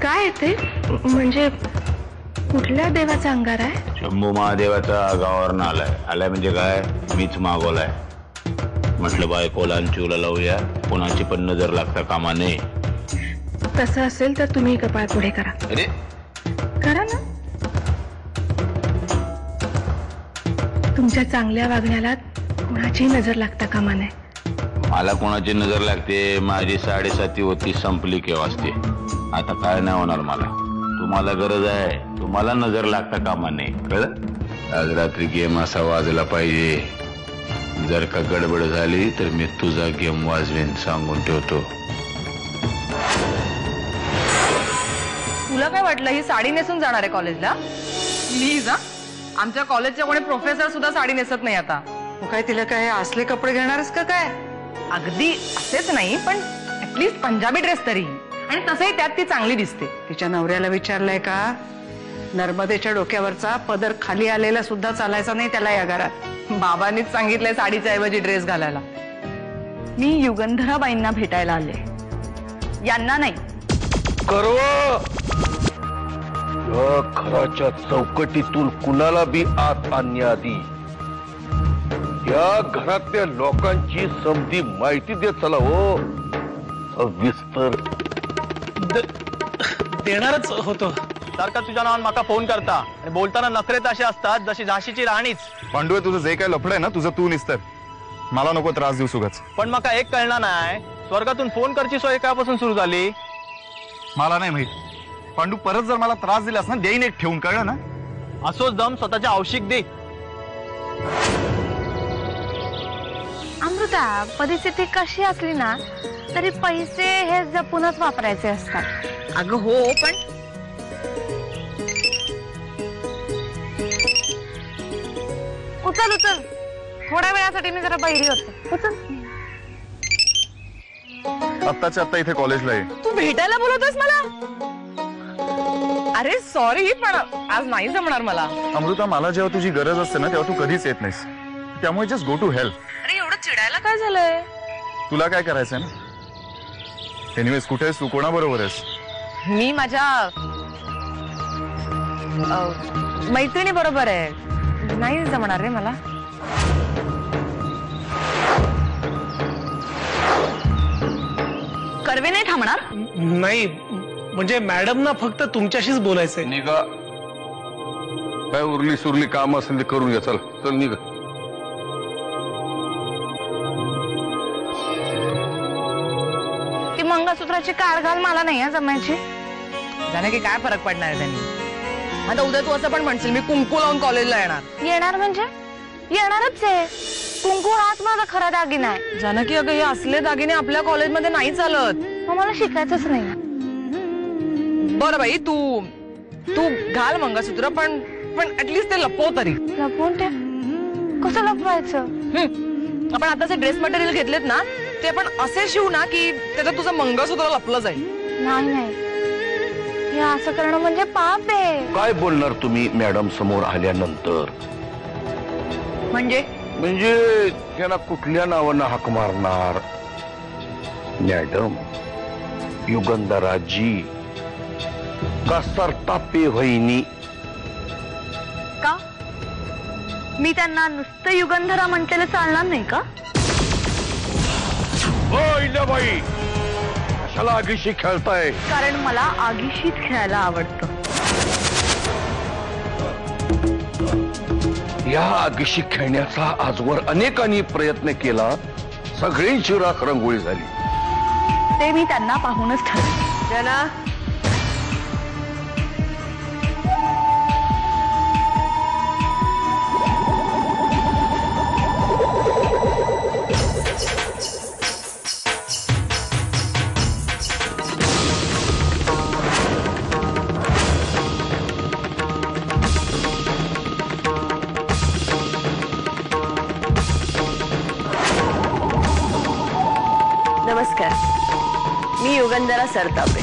काय ते म्हणजे कुठल्या देवाचा अंगार आहे? शंभू महादेवाचा गावावरून आलाय म्हणजे काय मीच मागवलाय. म्हटलं बायकोला आणि चिवला लावूया, कोणाची पण नजर लागता कामा नये. तसं असेल तर तुम्ही कपाळ पुढे करा. अरे करा ना. तुमच्या चांगल्या वागण्याला कोणाची नजर लागता कामा नये. मला कोणाची नजर लागते? माझी 7:30 होती, संपली केव्हा असते. आता काय नाही होणार मला. तुम्हाला गरज आहे, तुम्हाला नजर लागता कामा नये, कळलं? आज रात्री गेम असा वाजला पाहिजे. जर का गडबड झाली तर मी तुझा गेम वाजवेन, सांगून ठेवतो. तुला काय वाटलं ही साडी नेसून जाणार आहे कॉलेजला? प्लीज हा, आमच्या कॉलेजच्या कोणी प्रोफेसर सुद्धा साडी नेसत नाही आता. काय तिला काय असले कपडे घेणारच का काय? अगदी असेच नाही, पण ऍटलीस्ट पंजाबी ड्रेस तरी. आणि तसंही त्यात ती चांगली दिसते. तिच्या नवऱ्याला विचारलंय का? नर्मदेच्या डोक्यावरचा पदर खाली आलेला सुद्धा चालायचा नाही त्याला या घरात. बाबांनीच सांगितलंय साडीच्या ऐवजी ड्रेस घालायला. मी युगंधराबाईंना भेटायला आले, यांना नाही. कर्व या घराच्या चौकटीतून कुणाला बी आत आणण्याआधी या घरातल्या लोकांची समधी माहिती देत चला हो. सविस्तर देणारच होतो. सारखा तुझ्या नावान माका फोन करता आणि बोलताना नखरेत असे असतात जशी झाशीची राणीच. पांडुए तुझं जे काय लफड आहे ना, तुझं तू निस्तर. मला नको त्रास देऊ सुगच. पण माका एक कळणार नाही, स्वर्गातून फोन करची सोय कापासून सुरू झाली? मला नाही माहित. पांडू परत जर मला त्रास दिलास ना, देईन एक ठेवून, कळलं ना? असोच दम स्वतःच्या औषिक दे. अमृता, परिस्थिती कशी असली ना तरी पैसे हे जपूनच वापरायचे असतात. अगं हो, पण उचल उचल, थोड्या वेळासाठी मी जरा बहिरी होते. उचल. आत्ताच्या आत्ता इथे कॉलेजला आहे. तू भेटायला बोलवतोस मला? अरे सॉरी, पण आज नाही जमणार मला. अमृता, मला जेव्हा तुझी गरज असते ना तेव्हा तू कधीच येत नाहीस. त्यामुळे जस्ट गो टू हेल्प. अरे एवढं चिडायला काय झालंय? तुला काय करायचंय ना? एनिवेज, कुठे आहेस तू? कोणाबरोबर आहेस? मी माझ्या मैत्रिणी बरोबर आहे. नाही जमणार रे मला. कर्वे नाही थांबणार? नाही म्हणजे मॅडम ना फक्त तुमच्याशीच बोलायचंय. निघा. काय उरली सुरली काम असेल ते करून घ्या. चल चल निघा. ती मंगळसूत्राची कार घाल मला नाही जमायची. जाणे की काय फरक पडणार आहे त्यांनी. आता उद्या तू असं पण म्हणशील मी कुंकू लावून कॉलेजला येणार. येणार म्हणजे येणारच आहे. कुंकू हाच माझा खरा दागिना आहे. जानकी, अगं हे असले दागिने आपल्या कॉलेजमध्ये नाही चालत. मग मला शिकायचंच नाही. बरं बाई, तू तू घाल मंगळसूत्र, पण ऍटलीस्ट ते लपव तरी. लपवून ते कसं लपवायचं? आपण आता जे ड्रेस मटेरियल घेतलेत ना, ते आपण असे शिवू ना की त्याच्यात तुझं मंगळसूत्र लपलं जाईल. नाही नाही, हे असं करणं म्हणजे पाप आहे. काय बोलणार तुम्ही मॅडम समोर आल्यानंतर? म्हणजे त्यांना कुठल्या नावानं हाक मारणार? मॅडम, युगंधराजी का सरतापे वहिनी? का मी त्यांना नुसतं युगंधरा म्हटलेलं चालणार नाही का? बाई, कशाला आगीशी खेळताय? कारण मला आगीशीत खेळायला आवडतं. या आगीशी खेळण्याचा आजवर अनेकांनी प्रयत्न केला. सगळ्यांची राख रंगोळी झाली. ते मी त्यांना पाहूनच ठरवलं. जना, नमस्कार, मी युगंधरा सरतापे.